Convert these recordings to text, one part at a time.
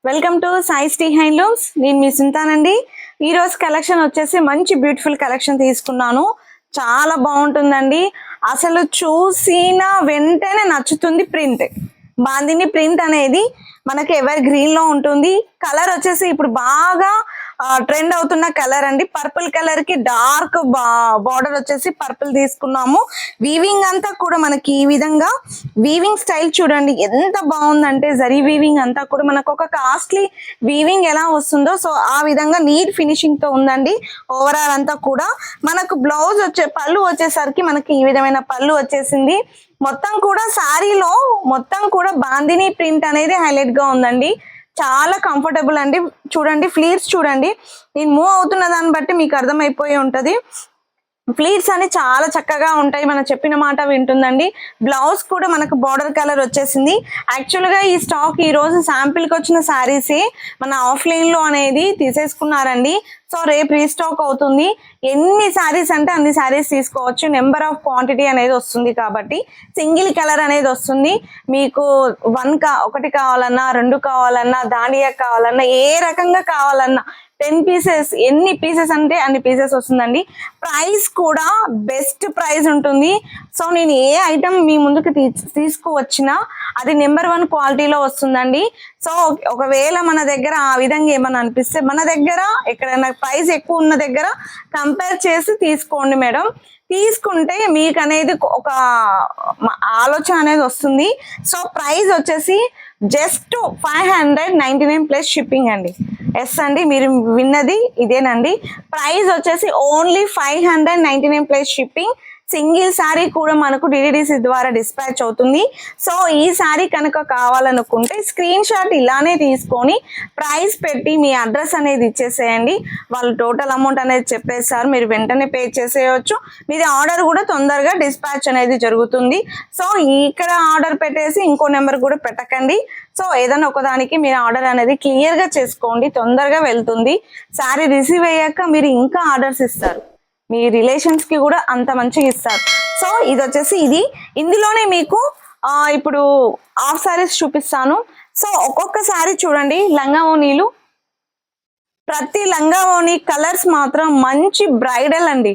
Welcome to Sai Sri handlooms. నేను మీ సుంతానండి. ఈ రోజు కలెక్షన్ వచ్చేసి మంచి బ్యూటిఫుల్ కలెక్షన్ తీసుకున్నాను. చాలా బాగుంటుందండి. అసలు చూసిన వెంటనే నచ్చుతుంది. ప్రింట్ బాందిని ప్రింట్ అనేది మనకి ఎవర్ గ్రీన్ లో ఉంటుంది. కలర్ వచ్చేసి ఇప్పుడు బాగా ట్రెండ్ అవుతున్న కలర్ అండి. పర్పుల్ కలర్ కి డార్క్ బార్డర్ వచ్చేసి పర్పుల్ తీసుకున్నాము. వీవింగ్ అంతా కూడా మనకి ఈ విధంగా వీవింగ్ స్టైల్ చూడండి ఎంత బాగుందంటే, జరీ వీవింగ్ అంతా కూడా మనకు ఒక కాస్ట్లీ వీవింగ్ ఎలా వస్తుందో సో ఆ విధంగా నీట్ ఫినిషింగ్ తో ఉందండి. ఓవరాల్ అంతా కూడా మనకు బ్లౌజ్ పళ్ళు వచ్చేసరికి మనకి ఈ విధమైన పళ్ళు వచ్చేసింది. మొత్తం కూడా శారీలో మొత్తం కూడా బాందిని ప్రింట్ అనేది హైలైట్ గా ఉందండి. చాలా కంఫర్టబుల్ అండి. చూడండి ఫ్లీట్స్ చూడండి, నేను మూవ్ అవుతున్న దాన్ని బట్టి మీకు అర్థమైపోయి ఉంటది. ఫ్లీట్స్ అని చాలా చక్కగా ఉంటాయి. మనం చెప్పిన మాట వింటుందండి. బ్లౌజ్ కూడా మనకు బార్డర్ కలర్ వచ్చేసింది. యాక్చువల్ గా ఈ స్టాక్ ఈ రోజు శాంపిల్ కి వచ్చిన శారీసే మన ఆఫ్లైన్ లో అనేది తీసేసుకున్నారండి. సో రేపు రీస్టాక్ అవుతుంది. ఎన్ని శారీస్ అంటే అన్ని శారీస్ తీసుకోవచ్చు. నెంబర్ ఆఫ్ క్వాంటిటీ అనేది వస్తుంది కాబట్టి సింగిల్ కలర్ అనేది వస్తుంది. మీకు ఒకటి కావాలన్నా, రెండు కావాలన్నా, దానియా కావాలన్నా, ఏ రకంగా కావాలన్నా 10 పీసెస్, ఎన్ని పీసెస్ అంటే అన్ని పీసెస్ వస్తుందండి. ప్రైస్ కూడా బెస్ట్ ప్రైస్ ఉంటుంది. సో నేను ఏ ఐటమ్ మీ ముందుకు తీసుకువచ్చినా అది నెంబర్ 1 క్వాలిటీలో వస్తుందండి. సో ఒకవేళ మన దగ్గర ఆ విధంగా ఏమన్నా అనిపిస్తే మన దగ్గర ఎక్కడైనా ప్రైస్ ఎక్కువ ఉన్న దగ్గర కంపేర్ చేసి తీసుకోండి మేడం. తీసుకుంటే మీకు అనేది ఒక ఆలోచన అనేది వస్తుంది. సో ప్రైస్ వచ్చేసి జస్ట్ 599 ప్లస్ షిప్పింగ్ అండి. ఎస్ అండి, మీరు విన్నది ఇదేనండి. ప్రైస్ వచ్చేసి only 599 plus shipping. Single sari కూడా మనకు డిడిడిసి ద్వారా డిస్పాచ్ అవుతుంది. సో ఈ శారీ కనుక కావాలనుకుంటే స్క్రీన్ షాట్ ఇలానే తీసుకొని ప్రైస్ పెట్టి మీ అడ్రస్ అనేది ఇచ్చేసేయండి. వాళ్ళు టోటల్ అమౌంట్ అనేది చెప్పేస్తారు, మీరు వెంటనే పే చేసేయచ్చు. మీది ఆర్డర్ కూడా తొందరగా డిస్పాచ్ అనేది జరుగుతుంది. సో ఇక్కడ ఆర్డర్ పెట్టేసి ఇంకో నెంబర్ కూడా పెట్టకండి. సో ఏదైనా ఒకదానికి మీరు ఆర్డర్ అనేది క్లియర్ గా చేసుకోండి, తొందరగా వెళ్తుంది. శారీ రిసీవ్ అయ్యాక మీరు ఇంకా ఆర్డర్స్ ఇస్తారు, మీ రిలేషన్స్ కి కూడా అంత మంచిగా ఇస్తారు. సో ఇది వచ్చేసి ఇందులోనే మీకు ఇప్పుడు హాఫ్ సారీస్ చూపిస్తాను. సో ఒక్కొక్క సారీ చూడండి, లంగా ఓనీలు, ప్రతి లంగా ఓనీ కలర్స్ మాత్రం మంచి బ్రైడల్ అండి.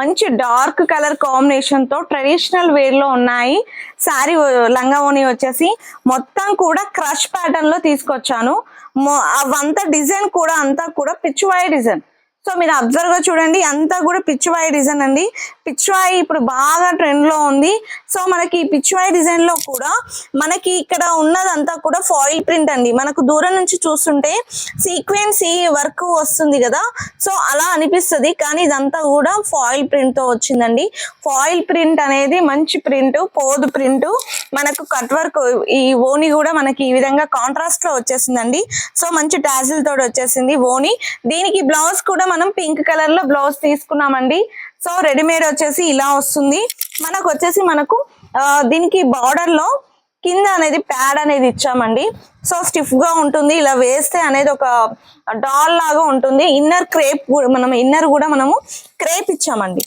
మంచి డార్క్ కలర్ కాంబినేషన్ తో ట్రెడిషనల్ వేర్ లో ఉన్నాయి. శారీ లంగా ఓనీ వచ్చేసి మొత్తం కూడా క్రష్ ప్యాటర్న్ లో తీసుకొచ్చాను. అవంతా డిజైన్ కూడా అంతా కూడా పిచ్చువాయి డిజైన్. సో మీరు అబ్జర్వ్ గా చూడండి, అంతా కూడా పిచ్చువాయి డిజైన్ అండి. పిచ్చువాయి ఇప్పుడు బాగా ట్రెండ్ లో ఉంది. సో మనకి పిచ్చువాయి డిజైన్ లో కూడా మనకి ఇక్కడ ఉన్నదంతా కూడా ఫాయిల్ ప్రింట్ అండి. మనకు దూరం నుంచి చూస్తుంటే సీక్వెన్సీ వర్క్ వస్తుంది కదా, సో అలా అనిపిస్తుంది. కానీ ఇదంతా కూడా ఫాయిల్ ప్రింట్ తో వచ్చిందండి. ఫాయిల్ ప్రింట్ అనేది మంచి ప్రింట్, పోదు ప్రింట్. మనకు కట్ వర్క్, ఈ ఓని కూడా మనకి ఈ విధంగా కాంట్రాస్ట్ లో వచ్చేసిందండి. సో మంచి టాజిల్ తోటి వచ్చేసింది ఓని. దీనికి బ్లౌజ్ కూడా మనం పింక్ కలర్ లో బ్లౌజ్ తీసుకున్నామండి. సో రెడీమేడ్ వచ్చేసి ఇలా వస్తుంది. మనకు దీనికి బార్డర్ లో కింద అనేది ప్యాడ్ అనేది ఇచ్చామండి. సో స్టిఫ్ గా ఉంటుంది, ఇలా వేస్తే అనేది ఒక డాల్ లాగా ఉంటుంది. ఇన్నర్ కూడా మనము క్రేప్ ఇచ్చామండి.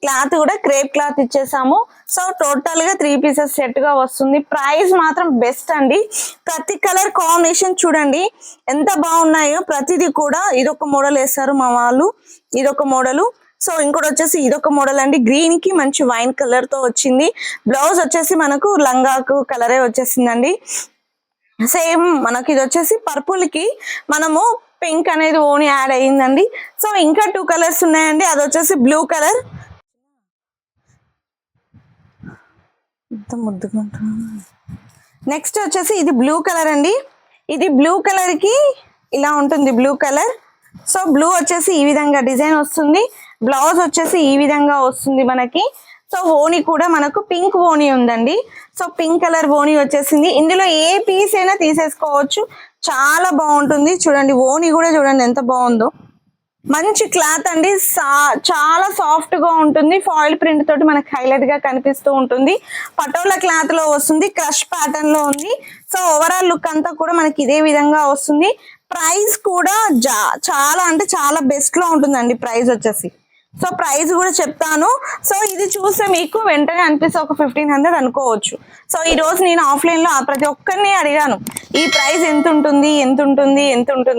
క్లాత్ కూడా క్రేప్ క్లాత్ ఇచ్చేసాము. సో టోటల్ గా 3 పీసెస్ సెట్ గా వస్తుంది. ప్రైస్ మాత్రం బెస్ట్ అండి. ప్రతి కలర్ కాంబినేషన్ చూడండి ఎంత బాగున్నాయో. ప్రతిదీ కూడా ఇదొక మోడల్ వేస్తారు మా వాళ్ళు, ఇదొక మోడలు. సో ఇంకోటి వచ్చేసి ఇదొక మోడల్ అండి. గ్రీన్ కి మంచి వైన్ కలర్ తో వచ్చింది. బ్లౌజ్ వచ్చేసి మనకు లంగాకు కలరే వచ్చేసిందండి. సేమ్ మనకి ఇది వచ్చేసి పర్పుల్ కి మనము పింక్ అనేది ఓని యాడ్ అయ్యిందండి. సో ఇంకా 2 కలర్స్ ఉన్నాయండి. అది వచ్చేసి బ్లూ కలర్, నెక్స్ట్ వచ్చేసి ఇది బ్లూ కలర్ అండి. ఇది బ్లూ కలర్ కి ఇలా ఉంటుంది, బ్లూ కలర్. సో బ్లూ వచ్చేసి ఈ విధంగా డిజైన్ వస్తుంది. బ్లౌజ్ వచ్చేసి ఈ విధంగా వస్తుంది మనకి. సో ఓని కూడా మనకు పింక్ ఓని ఉందండి. సో పింక్ కలర్ ఓని వచ్చేసింది. ఇందులో ఏ పీస్ అయినా తీసేసుకోవచ్చు, చాలా బాగుంటుంది. చూడండి ఓని కూడా చూడండి ఎంత బాగుందో. మంచి క్లాత్ అండి, చాలా సాఫ్ట్ గా ఉంటుంది. ఫాయిల్ ప్రింట్ తోటి మనకి హైలైట్ గా కనిపిస్తూ ఉంటుంది. పటోలా క్లాత్ లో వస్తుంది, క్రష్ ప్యాటర్న్ లో ఉంది. సో ఓవరాల్ లుక్ అంతా కూడా మనకి ఇదే విధంగా వస్తుంది. ప్రైస్ కూడా చాలా అంటే చాలా బెస్ట్ లో ఉంటుందండి. ప్రైస్ వచ్చేసి సో ప్రైస్ కూడా చెప్తాను. సో ఇది చూస్తే మీకు వెంటనే అనిపిస్తే ఒక 1500 అనుకోవచ్చు. సో ఈ రోజు నేను ఆఫ్లైన్లో ప్రతి ఒక్కరిని అడిగాను ఈ ప్రైస్ ఎంత ఉంటుంది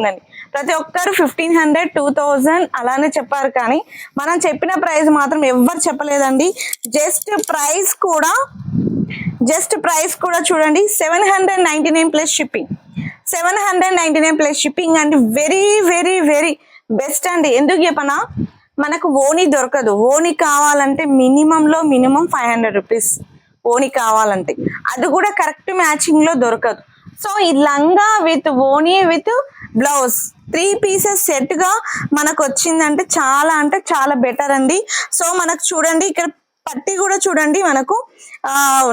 అని. ప్రతి ఒక్కరు 1500, 2000 అలానే చెప్పారు, కానీ మనం చెప్పిన ప్రైస్ మాత్రం ఎవ్వరు చెప్పలేదండి. జస్ట్ ప్రైస్ కూడా చూడండి 799 ప్లస్ షిప్పింగ్. 799 ప్లస్ షిప్పింగ్ అండి. వెరీ వెరీ వెరీ బెస్ట్ అండి. ఎందుకు చెప్పనా, మనకు ఓనీ దొరకదు. ఓనీ కావాలంటే మినిమంలో మినిమం 500 రూపీస్ ఓనీ కావాలంటే, అది కూడా కరెక్ట్ మ్యాచింగ్ లో దొరకదు. సో ఈ లంగా విత్ ఓనీ విత్ బ్లౌజ్ 3 పీసెస్ సెట్ గా మనకు వచ్చిందంటే చాలా అంటే చాలా బెటర్ అండి. సో మనకు చూడండి ఇక్కడ పట్టి కూడా చూడండి, మనకు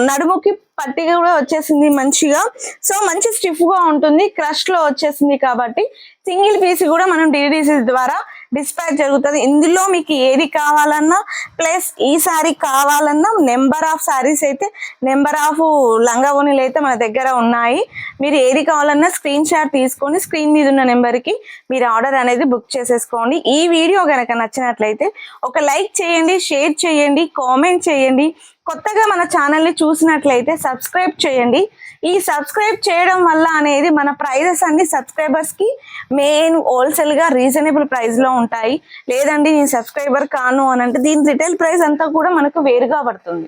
నడుముకి పట్టి కూడా వచ్చేసింది మంచిగా. సో మంచి స్టిఫ్ గా ఉంటుంది, క్రష్ లో వచ్చేసింది కాబట్టి సింగిల్ పీస్ కూడా మనం DDC ద్వారా డిస్పాచ్ జరుగుతుంది. ఇందులో మీకు ఏది కావాలన్నా ప్లస్ ఈ సారీ కావాలన్నా నెంబర్ ఆఫ్ సారీస్ అయితే నెంబర్ ఆఫ్ లంగా ఓనీలు అయితే మన దగ్గర ఉన్నాయి. మీరు ఏది కావాలన్నా స్క్రీన్ షాట్ తీసుకొని స్క్రీన్ మీద ఉన్న నెంబర్కి మీరు ఆర్డర్ అనేది బుక్ చేసేసుకోండి. ఈ వీడియో కనుక నచ్చినట్లయితే ఒక లైక్ చేయండి, షేర్ చేయండి, కామెంట్ చేయండి. కొత్తగా మన ఛానల్ని చూసినట్లయితే సబ్స్క్రైబ్ చేయండి. ఈ సబ్స్క్రైబ్ చేయడం వల్ల అనేది మన ప్రైజెస్ అన్ని సబ్స్క్రైబర్స్కి మెయిన్ హోల్సేల్గా రీజనబుల్ ప్రైస్లో ఉంటాయి. లేదండి నేను సబ్స్క్రైబర్ కాను అని అంటే దీని రిటైల్ ప్రైస్ అంతా కూడా మనకు వేరుగా పడుతుంది.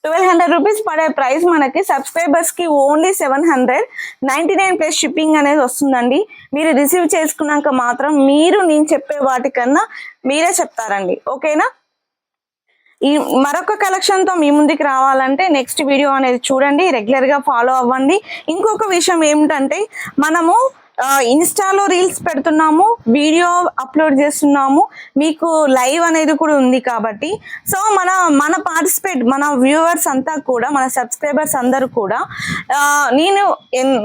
1200 రూపీస్ పడే ప్రైస్ మనకి సబ్స్క్రైబర్స్కి ఓన్లీ 799 ప్లస్ షిప్పింగ్ అనేది వస్తుందండి. మీరు రిసీవ్ చేసుకున్నాక మాత్రం మీరు నేను చెప్పే వాటికన్నా మీరే చెప్తారండి. ఓకేనా? ఈ మరొక కలెక్షన్ తో మీ ముందుకు రావాలంటే నెక్స్ట్ వీడియో అనేది చూడండి, రెగ్యులర్ గా ఫాలో అవ్వండి. ఇంకొక విషయం ఏమిటంటే మనము ఇన్స్టాలో రీల్స్ పెడుతున్నాము, వీడియో అప్లోడ్ చేస్తున్నాము, మీకు లైవ్ అనేది కూడా ఉంది కాబట్టి సో మన పార్టిసిపేట్ మన వ్యూవర్స్ అంతా కూడా మన సబ్స్క్రైబర్స్ అందరూ కూడా నేను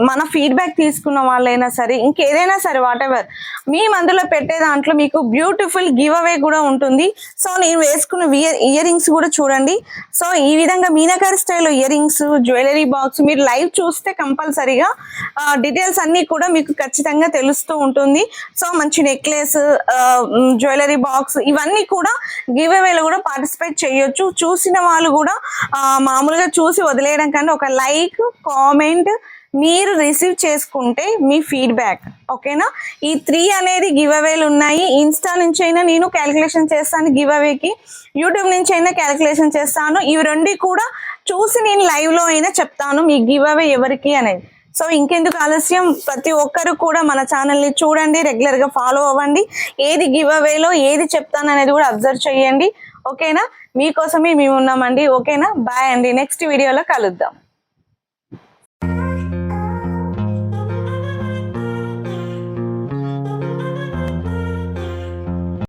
మన ఫీడ్బ్యాక్ తీసుకున్న వాళ్ళైనా సరే ఇంకేదైనా సరే వాట్ ఎవర్ మేము అందులో పెట్టే దాంట్లో మీకు బ్యూటిఫుల్ గివ్ అవే కూడా ఉంటుంది. సో నేను వేసుకున్న ఇయర్ రింగ్స్ కూడా చూడండి. సో ఈ విధంగా meenakari style ear rings, jewellery box మీరు లైవ్ చూస్తే కంపల్సరీగా డీటెయిల్స్ అన్నీ కూడా మీకు ఖచ్చితంగా తెలుస్తూ ఉంటుంది. సో మంచి నెక్లెస్, జ్యువెలరీ బాక్స్ ఇవన్నీ కూడా గివ్ అవేలో కూడా పార్టిసిపేట్ చేయొచ్చు. చూసిన వాళ్ళు కూడా మామూలుగా చూసి వదిలేయడం కన్నా ఒక లైక్, కామెంట్ మీరు రిసీవ్ చేసుకుంటే మీ ఫీడ్బ్యాక్. ఓకేనా? ఈ 3 అనేది గివ్ అవేలు ఉన్నాయి. ఇన్స్టా నుంచి అయినా నేను క్యాలిక్యులేషన్ చేస్తాను గివ్ అవేకి, యూట్యూబ్ నుంచి అయినా క్యాలిక్యులేషన్ చేస్తాను. ఇవి 2 కూడా చూసి నేను లైవ్లో అయినా చెప్తాను మీ గివ్ అవే ఎవరికి అనేది. సో ఇంకెందుకు ఆలస్యం, ప్రతి ఒక్కరు కూడా మన ఛానల్ని చూడండి, రెగ్యులర్గా ఫాలో అవ్వండి. ఏది గివ్ అవేలో ఏది చెప్తాను అనేది కూడా అబ్జర్వ్ చేయండి. ఓకేనా? మీకోసమే మేము ఉన్నామండి. ఓకేనా? బాయ్ అండి. నెక్స్ట్ వీడియోలో కలుద్దాం.